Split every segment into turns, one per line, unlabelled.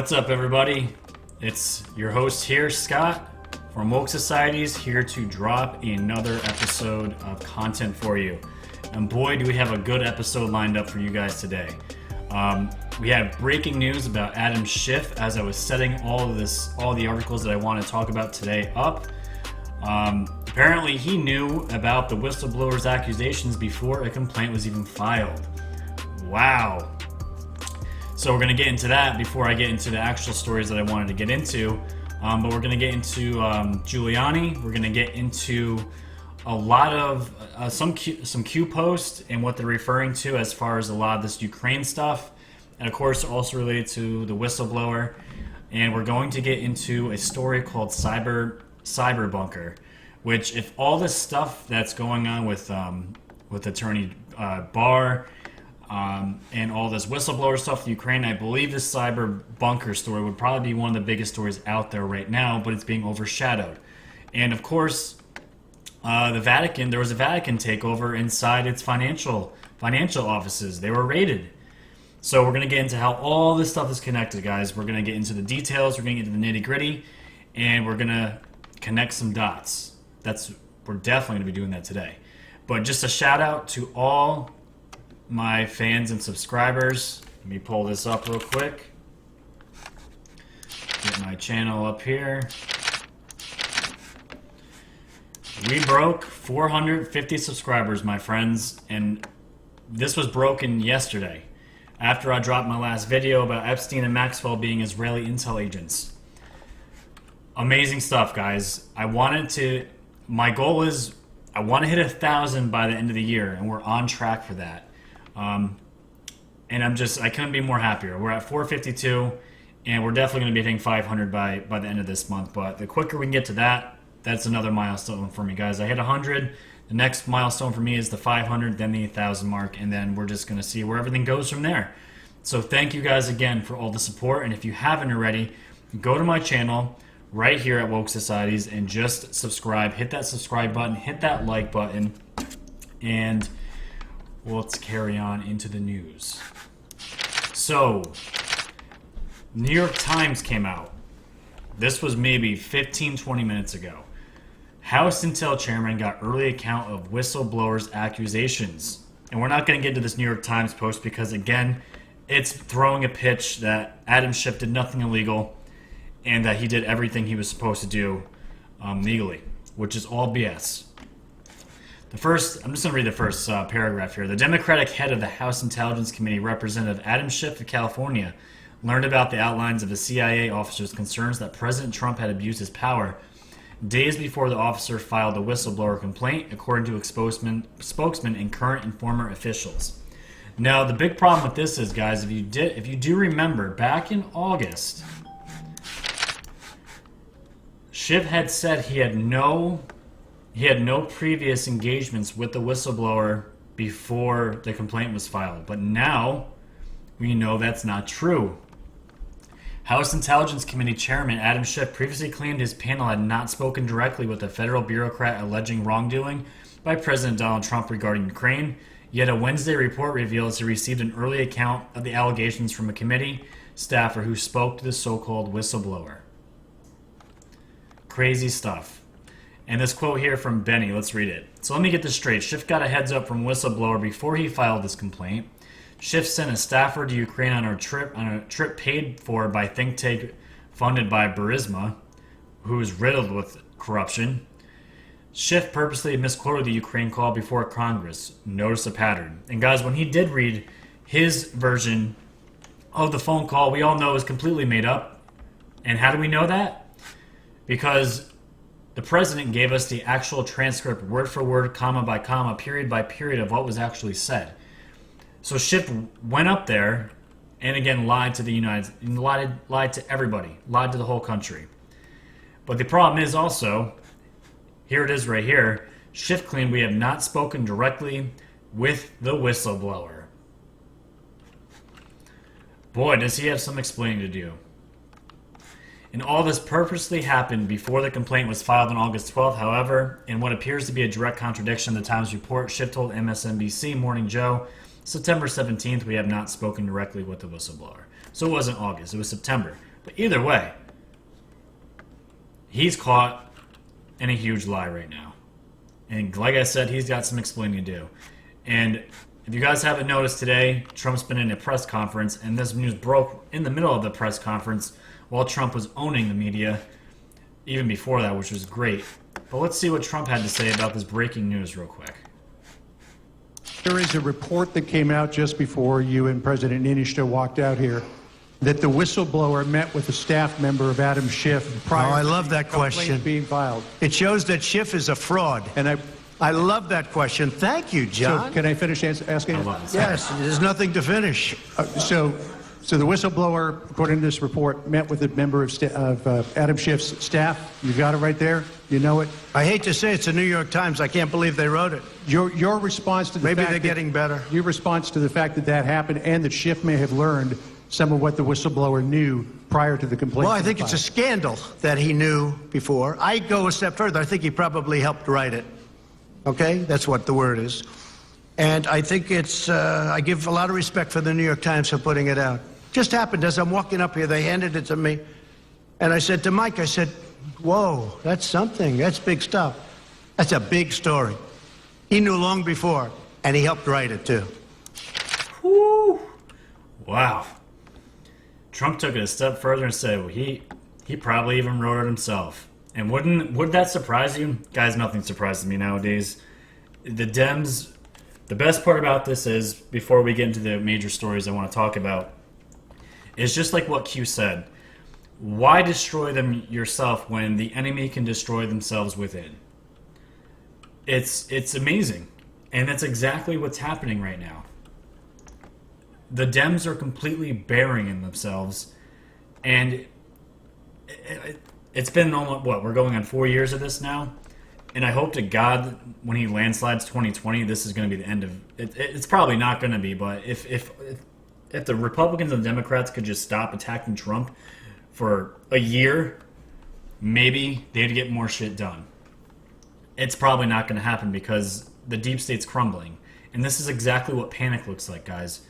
What's up, everybody? It's your host here, Scott, from Woke Societies, here to drop another episode of content for you. And boy, do we have a good episode lined up for you guys today. We have breaking news about Adam Schiff as I was setting all the articles that I want to talk about today up. Apparently, he knew about the whistleblower's accusations before a complaint was even filed. Wow. So we're going to get into that before I get into the actual stories that I wanted to get into. But we're going to get into Giuliani. We're going to get into a lot of some Q posts and what they're referring to as far as a lot of this Ukraine stuff. And of course, also related to the whistleblower. And we're going to get into a story called Cyberbunker, which if all this stuff that's going on with Attorney Barr, and all this whistleblower stuff in Ukraine, I believe this Cyberbunker story would probably be one of the biggest stories out there right now, but it's being overshadowed. And of course, the Vatican, there was a Vatican takeover inside its financial offices. They were raided. So we're going to get into how all this stuff is connected, guys. We're going to get into the details, we're going to get into the nitty-gritty, and we're going to connect some dots. We're definitely going to be doing that today. But just a shout out to all my fans and subscribers. Let me pull this up real quick. Get my channel up here. We broke 450 subscribers, my friends, and this was broken yesterday after I dropped my last video about Epstein and Maxwell being Israeli intel agents. Amazing stuff, guys. My goal is I want to hit 1,000 by the end of the year, and we're on track for that. And I couldn't be more happier. We're at 452, and we're definitely going to be hitting 500 by the end of this month. But the quicker we can get to that, that's another milestone for me, guys. I hit 100. The next milestone for me is the 500, then the 1,000 mark, and then we're just going to see where everything goes from there. So thank you guys again for all the support. And if you haven't already, go to my channel right here at Woke Societies and just subscribe. Hit that subscribe button. Hit that like button. And let's carry on into the news. So, New York Times came out. This was maybe 15-20 minutes ago. House Intel Chairman got early account of whistleblowers' accusations. And we're not going to get into this New York Times post because, again, it's throwing a pitch that Adam Schiff did nothing illegal and that he did everything he was supposed to do legally, which is all BS. I'm just going to read the first paragraph here. The Democratic head of the House Intelligence Committee, Representative Adam Schiff of California, learned about the outlines of the CIA officer's concerns that President Trump had abused his power days before the officer filed a whistleblower complaint, according to spokesman and current and former officials. Now, the big problem with this is, guys, if you do remember, back in August, Schiff had said he had no previous engagements with the whistleblower before the complaint was filed. But now we know that's not true. House Intelligence Committee Chairman Adam Schiff previously claimed his panel had not spoken directly with a federal bureaucrat alleging wrongdoing by President Donald Trump regarding Ukraine. Yet a Wednesday report reveals he received an early account of the allegations from a committee staffer who spoke to the so-called whistleblower. Crazy stuff. And this quote here from Benny, let's read it. So let me get this straight. Schiff got a heads up from whistleblower before he filed this complaint. Schiff sent a staffer to Ukraine on a trip paid for by think tank funded by Burisma, who is riddled with corruption. Schiff purposely misquoted the Ukraine call before Congress. Notice a pattern. And guys, when he did read his version of the phone call, we all know is completely made up. And how do we know that? Because the president gave us the actual transcript, word for word, comma by comma, period by period of what was actually said. So Schiff went up there and again lied to lied to everybody, lied to the whole country. But the problem is also, here it is right here, Schiff claimed we have not spoken directly with the whistleblower. Boy, does he have some explaining to do. And all this purposely happened before the complaint was filed on August 12th. However, in what appears to be a direct contradiction of the Times report, Schiff told MSNBC Morning Joe, September 17th, we have not spoken directly with the whistleblower. So it wasn't August, it was September. But either way, he's caught in a huge lie right now. And like I said, he's got some explaining to do. And if you guys haven't noticed today, Trump's been in a press conference, and this news broke in the middle of the press conference while Trump was owning the media, even before that, which was great. But let's see what Trump had to say about this breaking news real quick.
There is a report that came out just before you and President Ninishita walked out here that the whistleblower met with a staff member of Adam Schiff prior
I
to
love that question
being filed.
It shows that Schiff is a fraud.
And
I love that question. Thank you, John.
So can I finish asking?
I love this.
Yes, there's nothing to finish.
So the whistleblower, according to this report, met with a member of Adam Schiff's staff. You got it right there. You know it.
I hate to say it's the New York Times. I can't believe they wrote it.
Your response to the
Maybe
fact
they're
that-
getting better.
Your response to the fact that that happened and that Schiff may have learned some of what the whistleblower knew prior to the complaint.
Well, I think it's a scandal that he knew before. I go a step further. I think he probably helped write it. Okay? That's what the word is. And I think it's, I give a lot of respect for the New York Times for putting it out. Just happened as I'm walking up here, they handed it to me. And I said to Mike, I said, whoa, that's something. That's big stuff. That's a big story. He knew long before, and he helped write it too.
Whew. Wow. Trump took it a step further and said, well, he probably even wrote it himself. And would that surprise you? Guys, nothing surprises me nowadays. The Dems, the best part about this is, before we get into the major stories I want to talk about, is just like what Q said. Why destroy them yourself when the enemy can destroy themselves within? It's amazing. And that's exactly what's happening right now. The Dems are completely burying themselves. And it's been almost, we're going on 4 years of this now. And I hope to God, when he landslides 2020, this is going to be the end of it. It's probably not going to be, but if the Republicans and the Democrats could just stop attacking Trump for a year, maybe they'd get more shit done. It's probably not going to happen because the deep state's crumbling. And this is exactly what panic looks like, guys.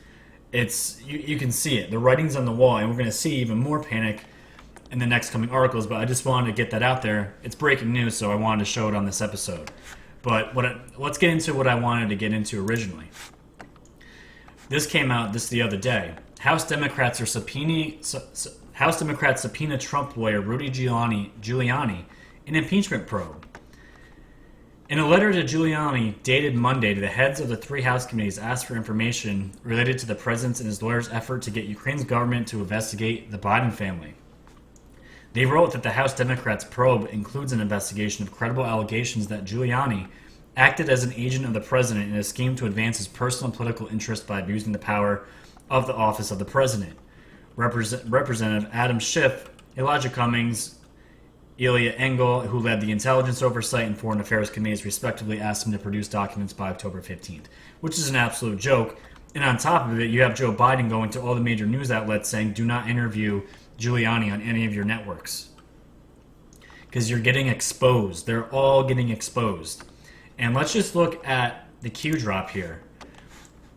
It's you can see it. The writing's on the wall, and we're going to see even more panic in the next coming articles, but I just wanted to get that out there. It's breaking news, so I wanted to show it on this episode. But let's get into what I wanted to get into originally. This came out the other day. House Democrats subpoena Trump lawyer Rudy Giuliani in impeachment probe. In a letter to Giuliani dated Monday, the heads of the three House committees asked for information related to the president's and his lawyer's effort to get Ukraine's government to investigate the Biden family. They wrote that the House Democrats' probe includes an investigation of credible allegations that Giuliani acted as an agent of the president in a scheme to advance his personal political interest by abusing the power of the office of the president. Representative Adam Schiff, Elijah Cummings, Ilya Engel, who led the Intelligence Oversight and Foreign Affairs Committees, respectively, asked him to produce documents by October 15th, which is an absolute joke. And on top of it, you have Joe Biden going to all the major news outlets saying, do not interview Giuliani on any of your networks. Because you're getting exposed. They're all getting exposed. And let's just look at the Q drop here.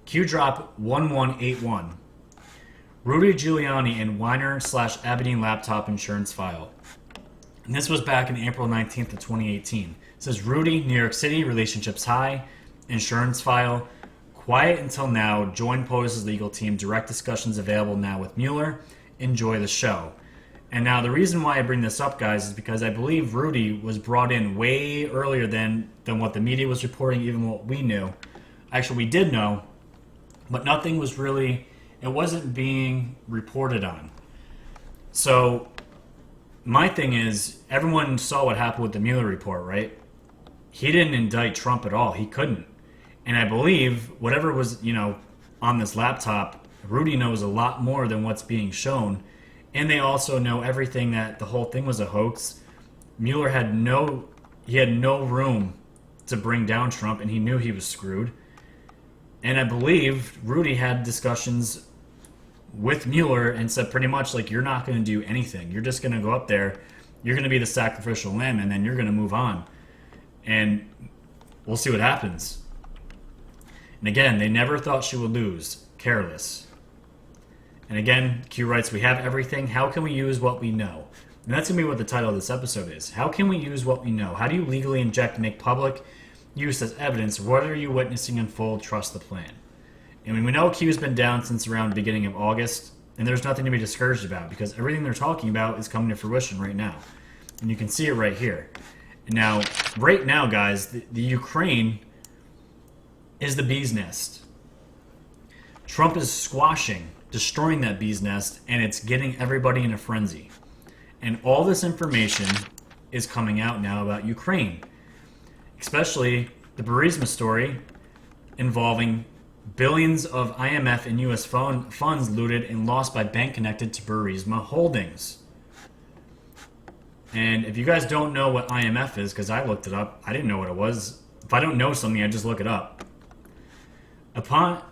Q drop 1181. Rudy Giuliani and Weiner/Aberdeen laptop insurance file. And this was back in April 19th of 2018. It says Rudy, New York City, relationships high, insurance file, quiet until now, join POTUS's legal team, direct discussions available now with Mueller, enjoy the show. And now the reason why I bring this up, guys, is because I believe Rudy was brought in way earlier than what the media was reporting, even what we knew. Actually, we did know, but nothing was really, it wasn't being reported on. So my thing is, everyone saw what happened with the Mueller report, right? He didn't indict Trump at all. He couldn't. And I believe whatever was, on this laptop, Rudy knows a lot more than what's being shown. And they also know everything, that the whole thing was a hoax. Mueller had no room to bring down Trump, and he knew he was screwed. And I believe Rudy had discussions with Mueller and said pretty much like, you're not going to do anything. You're just going to go up there. You're going to be the sacrificial lamb, and then you're going to move on. And we'll see what happens. And again, they never thought she would lose. Careless. And again, Q writes, we have everything. How can we use what we know? And that's going to be what the title of this episode is. How can we use what we know? How do you legally inject and make public use as evidence? What are you witnessing unfold? Trust the plan. And we know Q's been down since around the beginning of August, and there's nothing to be discouraged about because everything they're talking about is coming to fruition right now. And you can see it right here. Now, right now, guys, the Ukraine is the bee's nest. Trump is squashing, destroying that bee's nest, and it's getting everybody in a frenzy. And all this information is coming out now about Ukraine, especially the Burisma story involving billions of IMF and U.S. funds looted and lost by bank connected to Burisma Holdings. And if you guys don't know what IMF is, because I looked it up, I didn't know what it was. If I don't know something, I just look it up.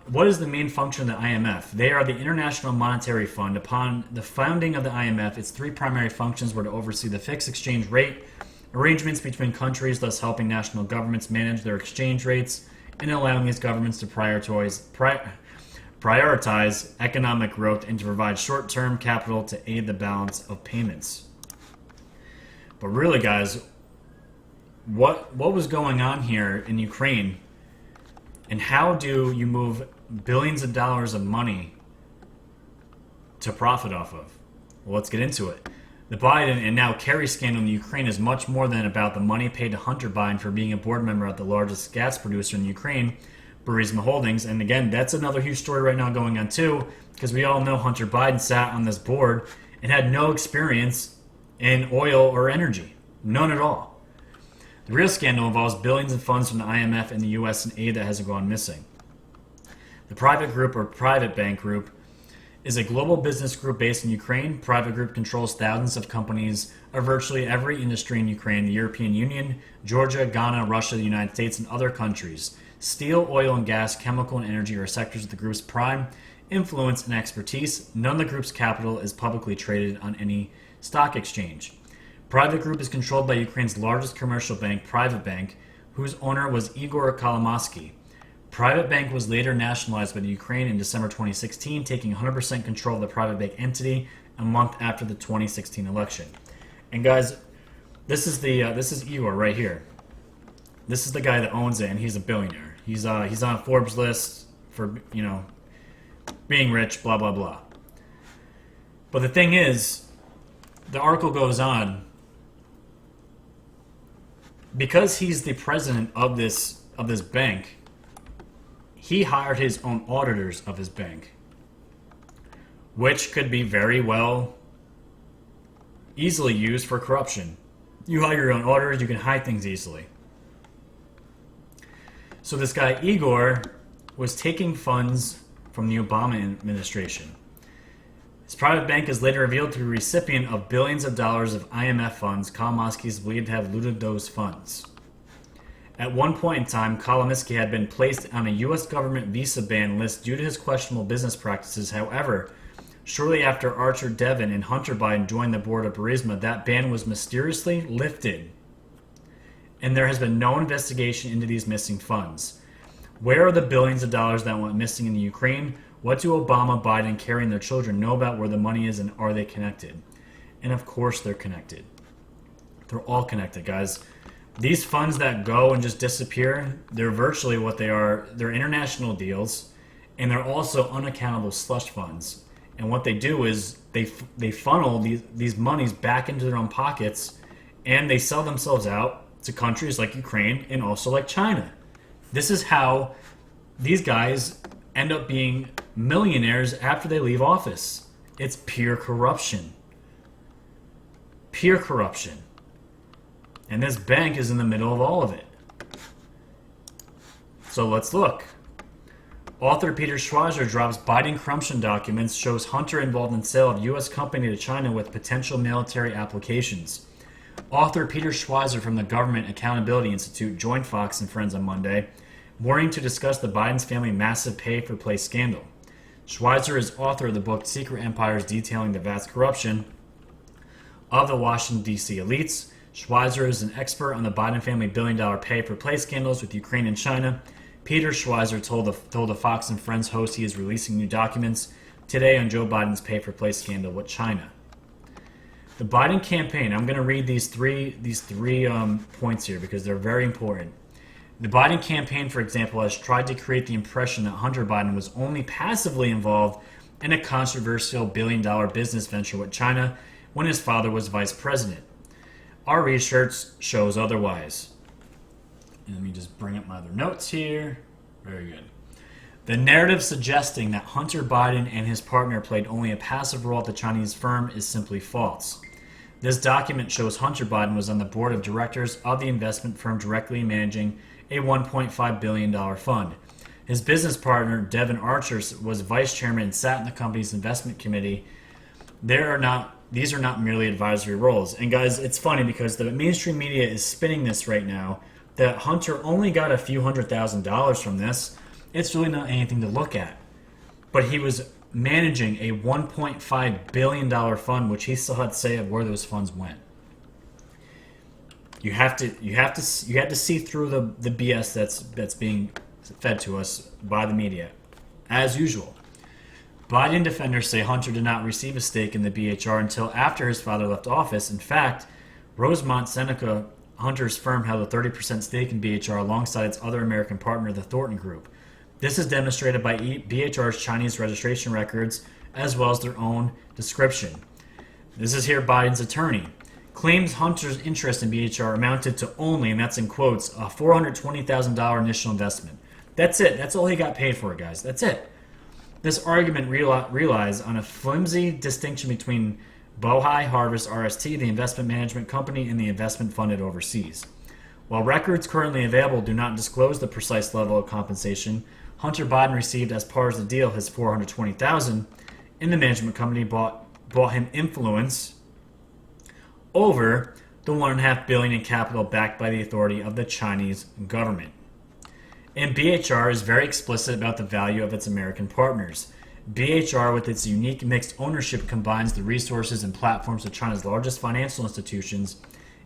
What is the main function of the IMF? They are the International Monetary Fund. Upon the founding of the IMF, its three primary functions were to oversee the fixed exchange rate arrangements between countries, thus helping national governments manage their exchange rates and allowing these governments to prioritize economic growth and to provide short-term capital to aid the balance of payments. But really, guys, what was going on here in Ukraine, and how do you move billions of dollars of money to profit off of? Well, let's get into it. The Biden and now Kerry scandal in Ukraine is much more than about the money paid to Hunter Biden for being a board member at the largest gas producer in Ukraine, Burisma Holdings. And again, that's another huge story right now going on too, because we all know Hunter Biden sat on this board and had no experience in oil or energy. None at all. The real scandal involves billions in funds from the IMF and the U.S. and aid that has gone missing. The private group or private bank group is a global business group based in Ukraine. Private group controls thousands of companies of virtually every industry in Ukraine, the European Union, Georgia, Ghana, Russia, the United States, and other countries. Steel, oil and gas, chemical and energy are sectors of the group's prime influence and expertise. None of the group's capital is publicly traded on any stock exchange. Private group is controlled by Ukraine's largest commercial bank, Private Bank, whose owner was Igor Kolomoisky. Private Bank was later nationalized by the Ukraine in December 2016, taking 100% control of the Private Bank entity a month after the 2016 election. And guys, this is Igor right here. This is the guy that owns it, and he's a billionaire. He's on a Forbes list for, being rich, blah blah blah. But the thing is, the article goes on, because he's the president of this bank, he hired his own auditors of his bank, which could be very well easily used for corruption. You hire your own auditors, you can hide things easily. So this guy Igor was taking funds from the Obama administration. His private bank is later revealed to be a recipient of billions of dollars of IMF funds. Kolomoisky is believed to have looted those funds. At one point in time, Kolomoisky had been placed on a U.S. government visa ban list due to his questionable business practices. However, shortly after Archer Devon and Hunter Biden joined the board of Burisma, that ban was mysteriously lifted, and there has been no investigation into these missing funds. Where are the billions of dollars that went missing in the Ukraine? What do Obama, Biden, Kerry, and their children know about where the money is, and are they connected? And of course they're connected. They're all connected, guys. These funds that go and just disappear, they're virtually what they are. They're international deals, and they're also unaccountable slush funds. And what they do is they funnel these monies back into their own pockets, and they sell themselves out to countries like Ukraine and also like China. This is how these guys end up being millionaires after they leave office. It's pure corruption. Pure corruption. And this bank is in the middle of all of it. So let's look. Author Peter Schweizer drops Biden corruption documents, shows Hunter involved in sale of U.S. company to China with potential military applications. Author Peter Schweizer from the Government Accountability Institute joined Fox and Friends on Monday, morning to discuss the Biden's family massive pay-for-play scandal. Schweizer is author of the book Secret Empires, detailing the vast corruption of the Washington, D.C. elites. Schweizer is an expert on the Biden family billion-dollar pay-for-play scandals with Ukraine and China. Peter Schweizer told the Fox and Friends host he is releasing new documents today on Joe Biden's pay-for-play scandal with China. The Biden campaign, I'm going to read these three points here because they're very important. The Biden campaign, for example, has tried to create the impression that Hunter Biden was only passively involved in a controversial billion-dollar business venture with China when his father was vice president. Our research shows otherwise. And let me just bring up my other notes here. Very good. The narrative suggesting that Hunter Biden and his partner played only a passive role at the Chinese firm is simply false. This document shows Hunter Biden was on the board of directors of the investment firm directly managing a $1.5 billion fund. His business partner, Devin Archer, was vice chairman and sat in the company's investment committee. These are not merely advisory roles. And guys, it's funny because the mainstream media is spinning this right now that Hunter only got a few $100,000 from this. It's really not anything to look at. But he was managing a $1.5 billion fund, which he still had to say of where those funds went. You have to see through the BS that's being fed to us by the media, as usual. Biden defenders say Hunter did not receive a stake in the BHR until after his father left office. In fact, Rosemont Seneca, Hunter's firm, held a 30% stake in BHR alongside its other American partner, the Thornton Group. This is demonstrated by BHR's Chinese registration records, as well as their own description. This is here Biden's attorney. Claims Hunter's interest in BHR amounted to only, and that's in quotes, a $420,000 initial investment. That's it. That's all he got paid for, guys. That's it. This argument relies on a flimsy distinction between Bohai Harvest RST, the investment management company, and the investment fund it oversees. While records currently available do not disclose the precise level of compensation Hunter Biden received as part of the deal, his $420,000, and the management company bought him influence over the $1.5 billion in capital backed by the authority of the Chinese government. And BHR is very explicit about the value of its American partners. BHR, with its unique mixed ownership, combines the resources and platforms of China's largest financial institutions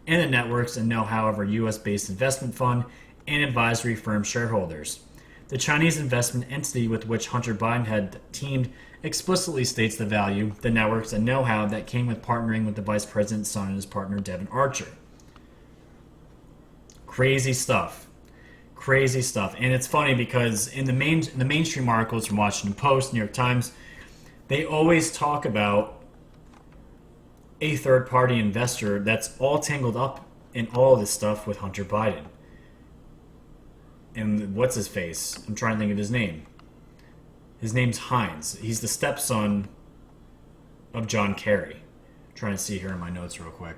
and the networks and know-how of our U.S.-based investment fund and advisory firm shareholders. The Chinese investment entity with which Hunter Biden had teamed explicitly states the value, the networks, and know-how that came with partnering with the vice president's son and his partner, Devin Archer. Crazy stuff. Crazy stuff. And it's funny because in the mainstream articles from Washington Post, New York Times, they always talk about a third-party investor that's all tangled up in all of this stuff with Hunter Biden. And what's his face? I'm trying to think of his name. His name's Hines. He's the stepson of John Kerry. I'm trying to see here in my notes real quick.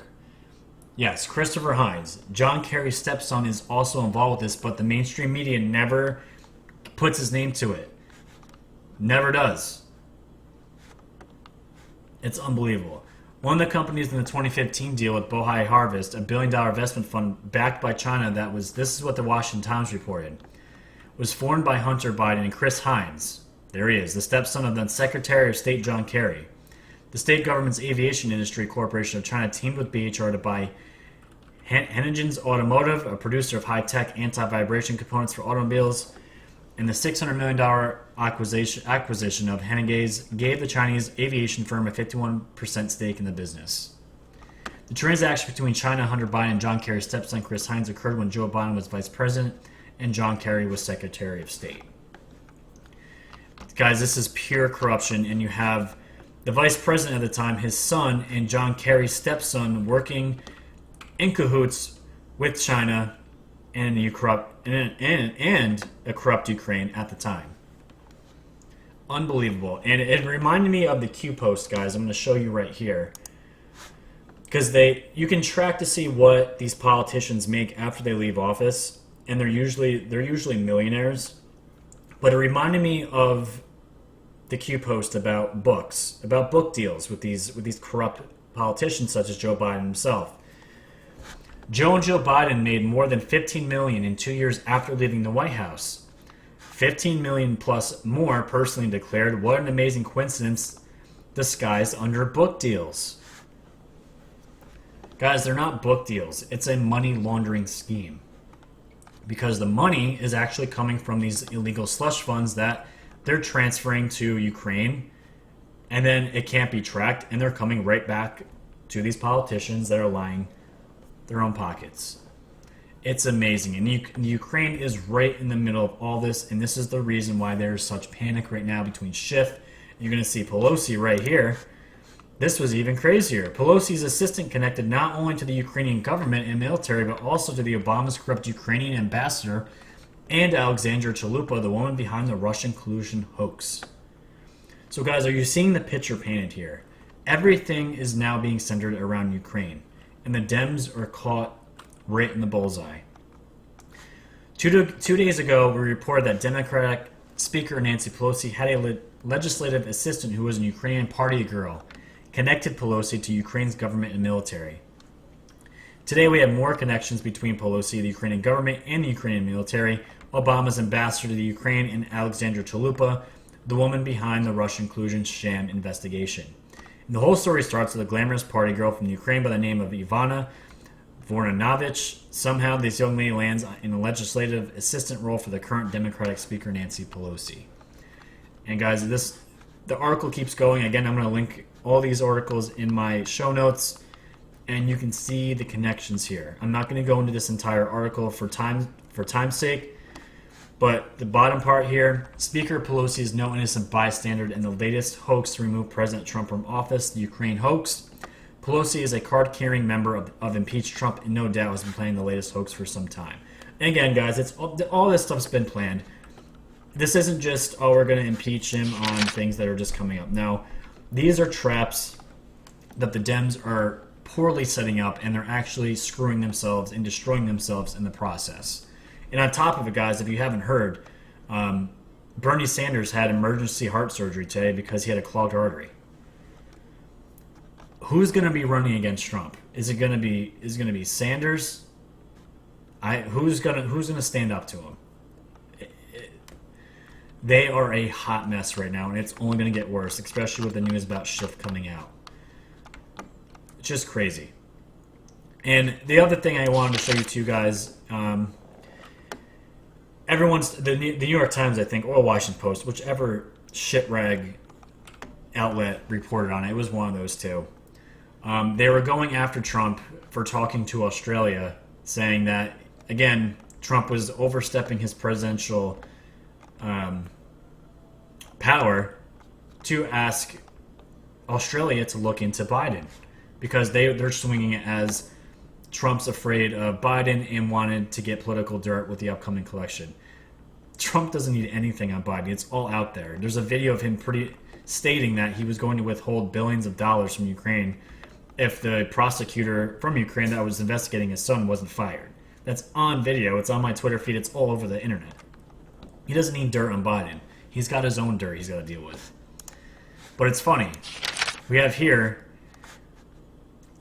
Yes, Christopher Hines. John Kerry's stepson is also involved with this, but the mainstream media never puts his name to it. Never does. It's unbelievable. One of the companies in the 2015 deal with Bohai Harvest, a $1 billion investment fund backed by China this is what the Washington Times reported, was formed by Hunter Biden and Chris Hines. There he is, the stepson of then Secretary of State John Kerry. The state government's aviation industry corporation of China teamed with BHR to buy Hennigan's Automotive, a producer of high-tech anti-vibration components for automobiles, and the $600 million acquisition of Hennigan's gave the Chinese aviation firm a 51% stake in the business. The transaction between China, Hunter Biden, and John Kerry's stepson Chris Hines occurred when Joe Biden was vice president and John Kerry was Secretary of State. Guys, this is pure corruption, and you have the vice president at the time, his son, and John Kerry's stepson working in cahoots with China and a corrupt Ukraine at the time. Unbelievable. And it reminded me of the Q post, guys. I'm going to show you right here. Because you can track to see what these politicians make after they leave office, and they're usually millionaires. But it reminded me of the Q post about books, about book deals with these corrupt politicians such as Joe Biden himself. Joe and Jill Biden made more than $15 million in 2 years after leaving the White House. $15 million plus more personally declared. What an amazing coincidence disguised under book deals. Guys, they're not book deals. It's a money laundering scheme. Because the money is actually coming from these illegal slush funds that they're transferring to Ukraine And then it can't be tracked, and they're coming right back to these politicians that are lining their own pockets. It's amazing. And Ukraine is right in the middle of all this, and this is the reason why there's such panic right now between Schiff. You're going to see Pelosi right here. This was even crazier. Pelosi's assistant connected not only to the Ukrainian government and military, but also to the Obama's corrupt Ukrainian ambassador and Alexandra Chalupa, the woman behind the Russian collusion hoax. So guys, are you seeing the picture painted here? Everything is now being centered around Ukraine, and the Dems are caught right in the bullseye. Two days ago, we reported that Democratic Speaker Nancy Pelosi had a legislative assistant who was a Ukrainian party girl, connected Pelosi to Ukraine's government and military. Today, we have more connections between Pelosi, the Ukrainian government, and the Ukrainian military, Obama's ambassador to the Ukraine, and Alexandra Chalupa, the woman behind the Russian collusion sham investigation. And the whole story starts with a glamorous party girl from Ukraine by the name of Ivana Vornanovich. Somehow, this young lady lands in a legislative assistant role for the current Democratic Speaker Nancy Pelosi. And guys, the article keeps going. Again, I'm going to link all these articles in my show notes, and you can see the connections here. I'm not going to go into this entire article for time's sake, but the bottom part here, Speaker Pelosi is no innocent bystander in the latest hoax to remove President Trump from office, the Ukraine hoax. Pelosi is a card-carrying member of impeach Trump, and no doubt has been planning the latest hoax for some time. And again, guys, it's all this stuff's been planned. This isn't just, oh, we're going to impeach him on things that are just coming up. No, these are traps that the Dems are poorly setting up, and they're actually screwing themselves and destroying themselves in the process. And on top of it, guys, if you haven't heard, Bernie Sanders had emergency heart surgery today because he had a clogged artery. Who's going to be running against Trump? Is it going to be Sanders? Who's going to stand up to him? They are a hot mess right now, and it's only going to get worse, especially with the news about Schiff coming out. It's just crazy. And the other thing I wanted to show you two guys, the New York Times, I think, or Washington Post, whichever shit rag outlet reported on it. It was one of those two. They were going after Trump for talking to Australia, saying that, again, Trump was overstepping his presidential power to ask Australia to look into Biden, because they're swinging it as Trump's afraid of Biden and wanted to get political dirt with the upcoming election. Trump doesn't need anything on Biden. It's all out there. There's a video of him stating that he was going to withhold billions of dollars from Ukraine if the prosecutor from Ukraine that was investigating his son wasn't fired. That's on video. It's on my Twitter feed. It's all over the internet. He doesn't need dirt on Biden. He's got his own dirt he's got to deal with. But it's funny. We have here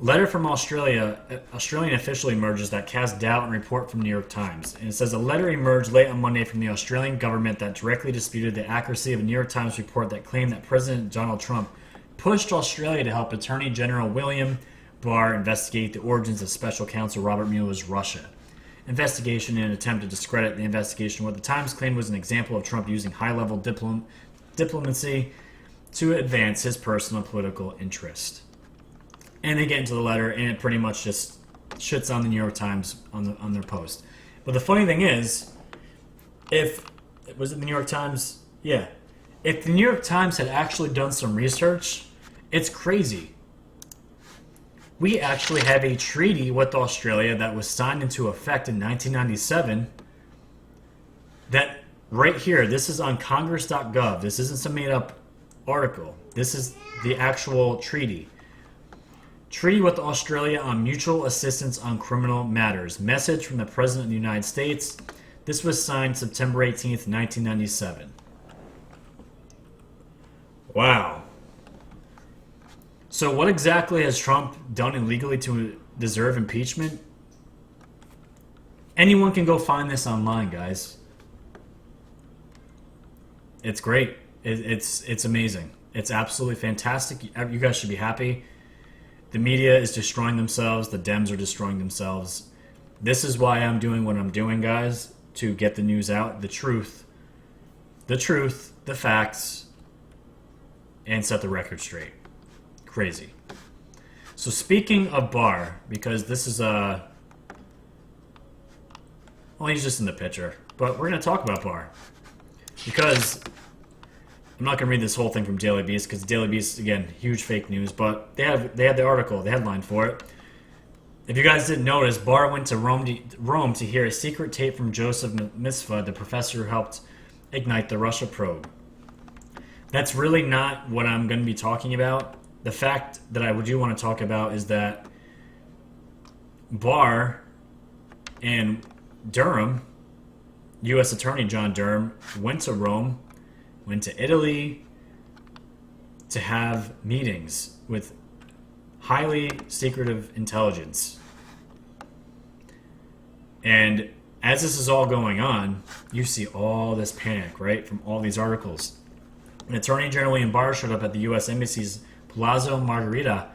letter from Australia. Australian official emerges that casts doubt and report from New York Times. And it says a letter emerged late on Monday from the Australian government that directly disputed the accuracy of a New York Times report that claimed that President Donald Trump pushed Australia to help Attorney General William Barr investigate the origins of Special Counsel Robert Mueller's Russia investigation in an attempt to discredit the investigation. What the Times claimed was an example of Trump using high-level diplomacy to advance his personal political interest. And they get into the letter, and it pretty much just shits on the New York Times on their post. But the funny thing is, was it the New York Times? Yeah. If the New York Times had actually done some research, it's crazy. We actually have a treaty with Australia that was signed into effect in 1997 that right here, this is on congress.gov. This isn't some made-up article. This is the actual treaty. Treaty with Australia on mutual assistance on criminal matters. Message from the President of the United States. This was signed September 18th, 1997. Wow. So what exactly has Trump done illegally to deserve impeachment? Anyone can go find this online, guys. It's great. It's amazing. It's absolutely fantastic. You guys should be happy. The media is destroying themselves. The Dems are destroying themselves. This is why I'm doing what I'm doing, guys, to get the news out, the truth, the facts, and set the record straight. Crazy. So speaking of Barr, because this is well, he's just in the picture, but we're going to talk about Barr. Because I'm not going to read this whole thing from Daily Beast, because Daily Beast, again, huge fake news, but they had the article, the headline for it. If you guys didn't notice, Barr went to Rome to hear a secret tape from Joseph Misfud, the professor who helped ignite the Russia probe. That's really not what I'm going to be talking about. The fact that I do want to talk about is that Barr and Durham, U.S. Attorney John Durham, went to Rome, went to Italy to have meetings with highly secretive intelligence. And as this is all going on, you see all this panic, right, from all these articles. And Attorney General William Barr showed up at the U.S. Embassy's Palazzo Margherita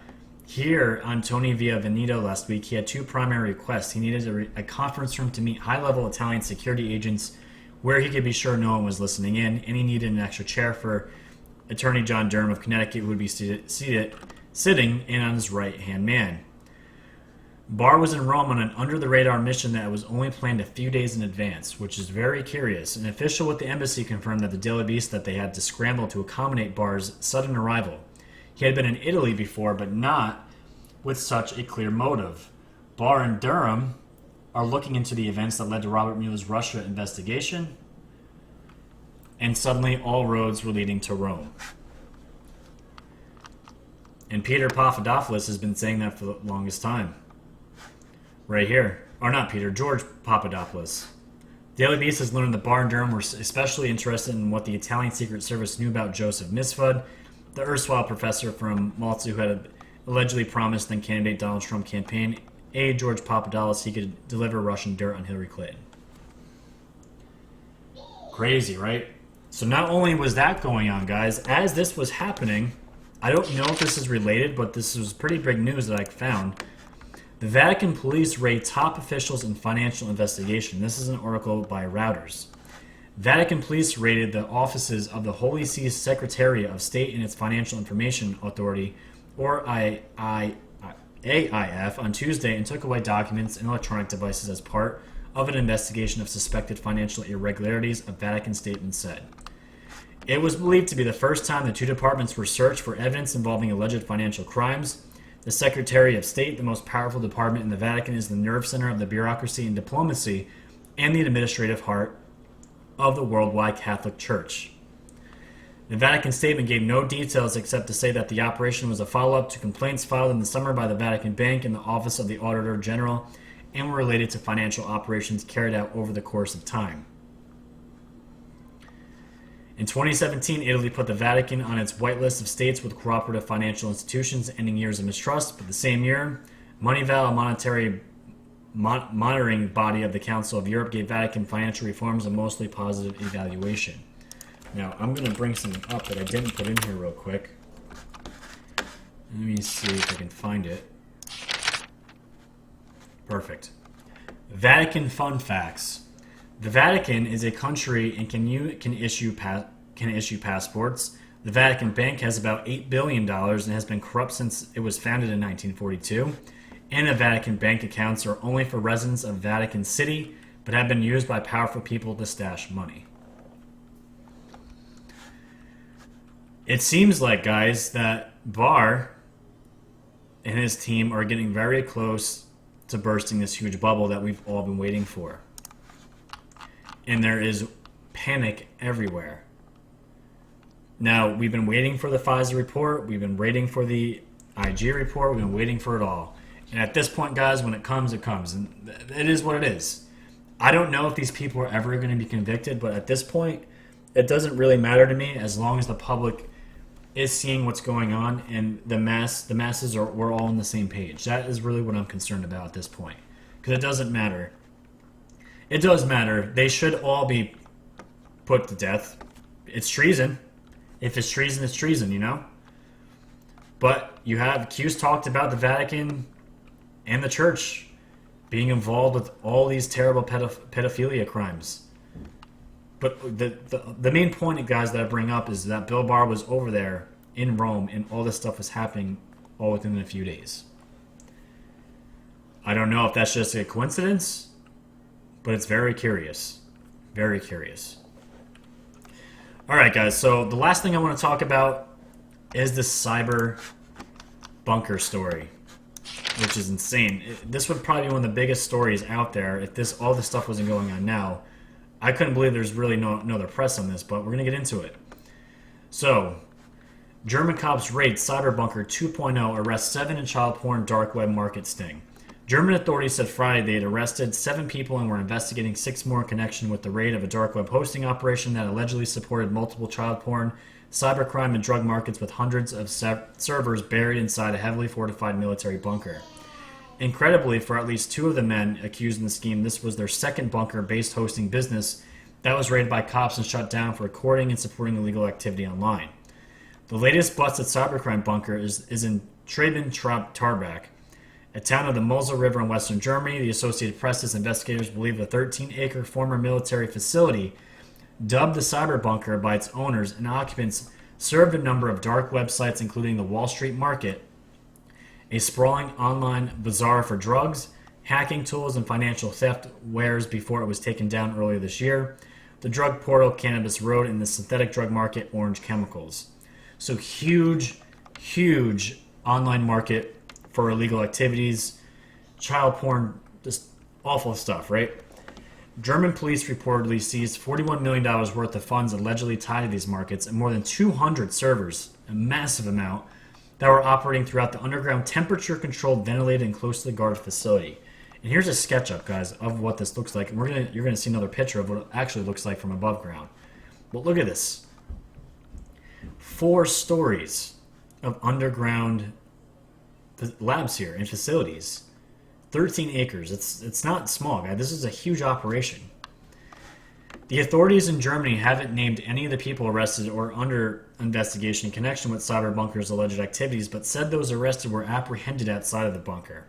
here on Tony Via Veneto last week. He had two primary requests. He needed a conference room to meet high-level Italian security agents where he could be sure no one was listening in, and he needed an extra chair for Attorney John Durham of Connecticut, who would be sitting in on his right-hand man. Barr was in Rome on an under-the-radar mission that was only planned a few days in advance, which is very curious. An official with the embassy confirmed that the Daily Beast that they had to scramble to accommodate Barr's sudden arrival. He had been in Italy before, but not with such a clear motive. Barr and Durham are looking into the events that led to Robert Mueller's Russia investigation, and suddenly all roads were leading to Rome. And Peter Papadopoulos has been saying that for the longest time. Right here. Or not Peter, George Papadopoulos. Daily Beast has learned that Barr and Durham were especially interested in what the Italian Secret Service knew about Joseph Misfud, the erstwhile professor from Malta who had allegedly promised then candidate Donald Trump campaign aide George Papadopoulos he could deliver Russian dirt on Hillary Clinton. Crazy, right? So not only was that going on, guys, as this was happening, I don't know if this is related, but this was pretty big news that I found. The Vatican police raid top officials in financial investigation. This is an article by Reuters. Vatican police raided the offices of the Holy See's Secretariat of State and its Financial Information Authority, or AIF, on Tuesday and took away documents and electronic devices as part of an investigation of suspected financial irregularities, a Vatican statement said. It was believed to be the first time the two departments were searched for evidence involving alleged financial crimes. The Secretary of State, the most powerful department in the Vatican, is the nerve center of the bureaucracy and diplomacy and the administrative heart of the worldwide Catholic Church. The Vatican statement gave no details except to say that the operation was a follow-up to complaints filed in the summer by the Vatican Bank and the Office of the Auditor General and were related to financial operations carried out over the course of time. In 2017, Italy put the Vatican on its whitelist of states with cooperative financial institutions, ending years of mistrust. But the same year, Moneyval, a monetary monitoring body of the Council of Europe, gave Vatican financial reforms a mostly positive evaluation. Now, I'm going to bring something up that I didn't put in here real quick. Let me see if I can find it. Perfect. Vatican fun facts. The Vatican is a country and can issue passports. The Vatican Bank has about $8 billion and has been corrupt since it was founded in 1942. And the Vatican Bank accounts are only for residents of Vatican City, but have been used by powerful people to stash money. It seems like, guys, that Barr and his team are getting very close to bursting this huge bubble that we've all been waiting for. And there is panic everywhere. Now, we've been waiting for the Pfizer report. We've been waiting for the IG report. We've been waiting for it all. And at this point, guys, when it comes, it comes. And it is what it is. I don't know if these people are ever going to be convicted, but at this point, it doesn't really matter to me as long as the public is seeing what's going on and the masses we're all on the same page. That is really what I'm concerned about at this point. Because it doesn't matter. It does matter. They should all be put to death. It's treason. If it's treason, it's treason, you know? But you have Q's talked about the Vatican and the church being involved with all these terrible pedophilia crimes. But the main point, guys, that I bring up is that Bill Barr was over there in Rome, and all this stuff was happening all within a few days. I don't know if that's just a coincidence, but it's very curious. Very curious. All right, guys, so the last thing I want to talk about is this Cyberbunker story, which is insane. This would probably be one of the biggest stories out there if all this stuff wasn't going on now. I couldn't believe there's really no other press on this, but we're going to get into it. So, German cops raid Cyberbunker 2.0, arrest 7 in child porn dark web market sting. German authorities said Friday they had arrested 7 people and were investigating 6 more in connection with the raid of a dark web hosting operation that allegedly supported multiple child porn, cybercrime, and drug markets with hundreds of servers buried inside a heavily fortified military bunker. Incredibly, for at least 2 of the men accused in the scheme, this was their second bunker-based hosting business that was raided by cops and shut down for recording and supporting illegal activity online. The latest busted cybercrime bunker is in Traben-Tarbach, a town of the Mosel River in western Germany. The Associated Press says investigators believe the 13-acre former military facility, dubbed the Cyberbunker by its owners and occupants, served a number of dark websites, including the Wall Street Market, a sprawling online bazaar for drugs, hacking tools, and financial theft wares before it was taken down earlier this year, the drug portal Cannabis Road, and the synthetic drug market Orange Chemicals. So huge online market for illegal activities, child porn, just awful stuff, right? German police reportedly seized $41 million worth of funds allegedly tied to these markets and more than 200 servers, a massive amount, that were operating throughout the underground temperature-controlled, ventilated, and closely guarded facility. And here's a sketch-up, guys, of what this looks like. And you're gonna see another picture of what it actually looks like from above ground. But look at this. 4 stories of underground labs here and facilities. 13 acres. It's not small, guys. This is a huge operation. The authorities in Germany haven't named any of the people arrested or under investigation in connection with Cyberbunker's alleged activities, but said those arrested were apprehended outside of the bunker.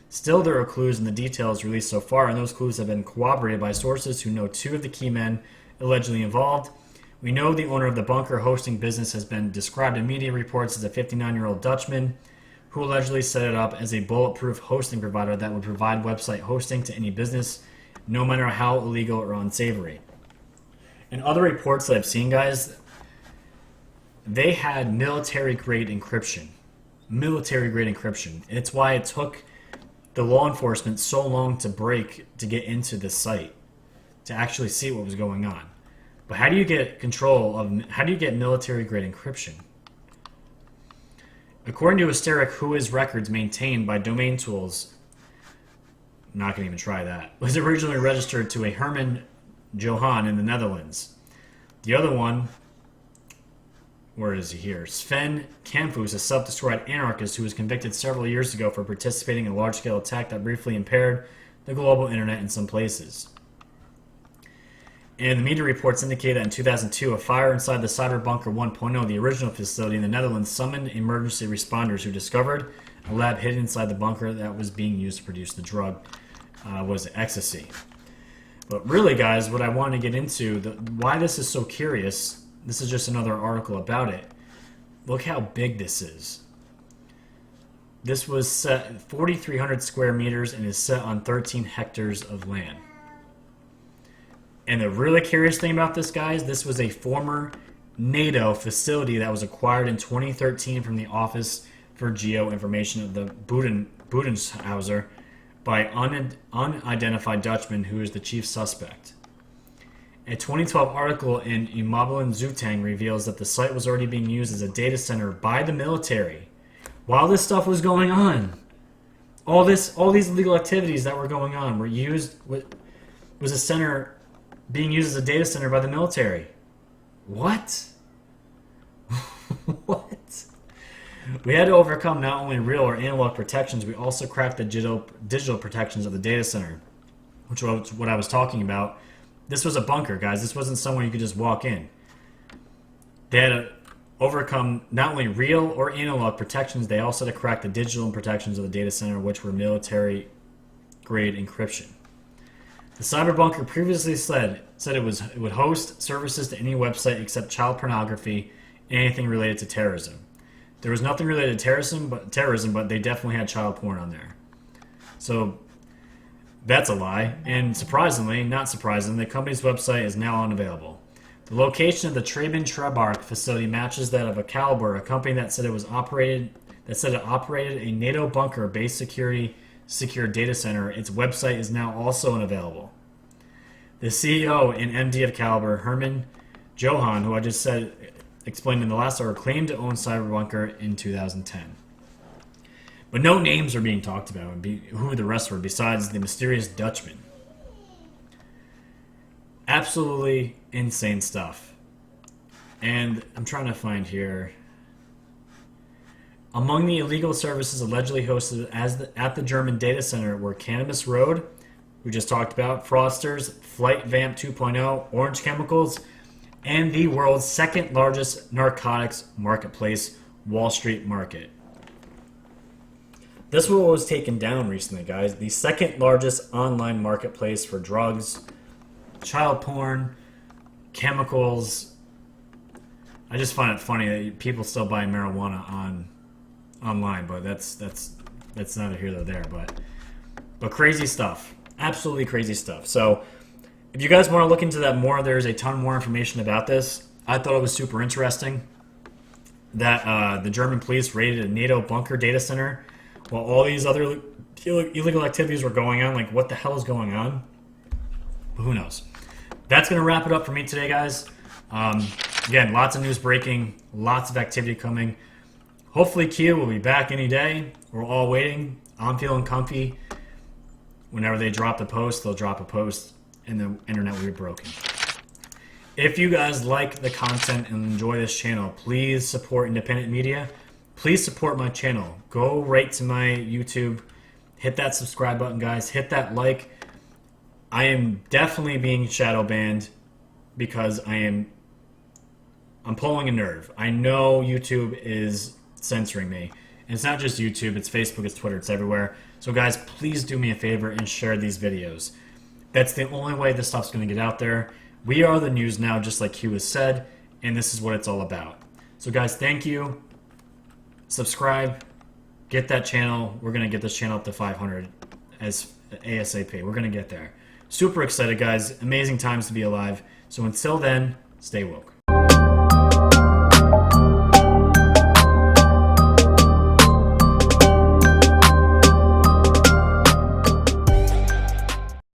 Still, there are clues in the details released so far, and those clues have been corroborated by sources who know 2 of the key men allegedly involved. We know the owner of the bunker hosting business has been described in media reports as a 59-year-old Dutchman who allegedly set it up as a bulletproof hosting provider that would provide website hosting to any business, no matter how illegal or unsavory. In other reports that I've seen, guys, they had military-grade encryption. Military-grade encryption. It's why it took the law enforcement so long to get into this site, to actually see what was going on. But how do you get military-grade encryption? According to Hysteric, Whois records maintained by Domain Tools, I'm not going to even try that, was originally registered to a Herman Johan in the Netherlands. The other one, where is he here? Sven Kampfus, a self-described anarchist who was convicted several years ago for participating in a large-scale attack that briefly impaired the global internet in some places. And the media reports indicate that in 2002, a fire inside the Cyberbunker 1.0, the original facility in the Netherlands, summoned emergency responders who discovered a lab hidden inside the bunker that was being used to produce the drug, was ecstasy. But really, guys, what I want to get into, why this is so curious, this is just another article about it. Look how big this is. This was set 4,300 square meters and is set on 13 hectares of land. And the really curious thing about this, guys, this was a former NATO facility that was acquired in 2013 from the Office for Geo Information of the Budenshauser by unidentified Dutchman who is the chief suspect. A 2012 article in Immobilien Zutang reveals that the site was already being used as a data center by the military while this stuff was going on. All these illegal activities that were going on was a center being used as a data center by the military. What? What? We had to overcome not only real or analog protections, we also cracked the digital protections of the data center, which was what I was talking about. This was a bunker, guys. This wasn't somewhere you could just walk in. They had to overcome not only real or analog protections, they also had to crack the digital protections of the data center, which were military-grade encryption. The Cyberbunker previously said it would host services to any website except child pornography and anything related to terrorism. There was nothing related to terrorism, but they definitely had child porn on there. So that's a lie. And surprisingly, not surprisingly, the company's website is now unavailable. The location of the Trebin-Trebark facility matches that of a Caliber, a company that said it operated a NATO bunker-based secure data center. Its website is now also unavailable. The CEO and MD of Caliber, Herman Johan, who I just explained in the last article, claimed to own Cyberbunker in 2010. But no names are being talked about and who the rest were besides the mysterious Dutchman. Absolutely insane stuff. And I'm trying to find here. Among the illegal services allegedly hosted at the German data center were Cannabis Road, we just talked about, fraudsters, Flight Vamp 2.0, Orange Chemicals, and the world's second largest narcotics marketplace, Wall Street Market. This one was taken down recently, guys. The second largest online marketplace for drugs, child porn, chemicals. I just find it funny that people still buy marijuana online, but that's neither here nor there. But crazy stuff, absolutely crazy stuff. So if you guys want to look into that more, there's a ton more information about this. I thought it was super interesting that the German police raided a NATO bunker data center while all these other illegal activities were going on. Like, what the hell is going on? Who knows? That's going to wrap it up for me today, guys. Again, lots of news breaking, lots of activity coming. Hopefully Q will be back any day. We're all waiting. I'm feeling comfy. Whenever they drop the post, they'll drop a post and the internet will be broken. If you guys like the content and enjoy this channel, please support independent media. Please support my channel. Go right to my YouTube. Hit that subscribe button, guys. Hit that like. I am definitely being shadow banned because I'm pulling a nerve. I know YouTube is censoring me. And it's not just YouTube, it's Facebook, it's Twitter, it's everywhere. So guys, please do me a favor and share these videos. That's the only way this stuff's going to get out there. We are the news now, just like Q has said, and this is what it's all about. So guys, thank you. Subscribe. Get that channel. We're going to get this channel up to 500 as ASAP. We're going to get there. Super excited, guys. Amazing times to be alive. So until then, stay woke.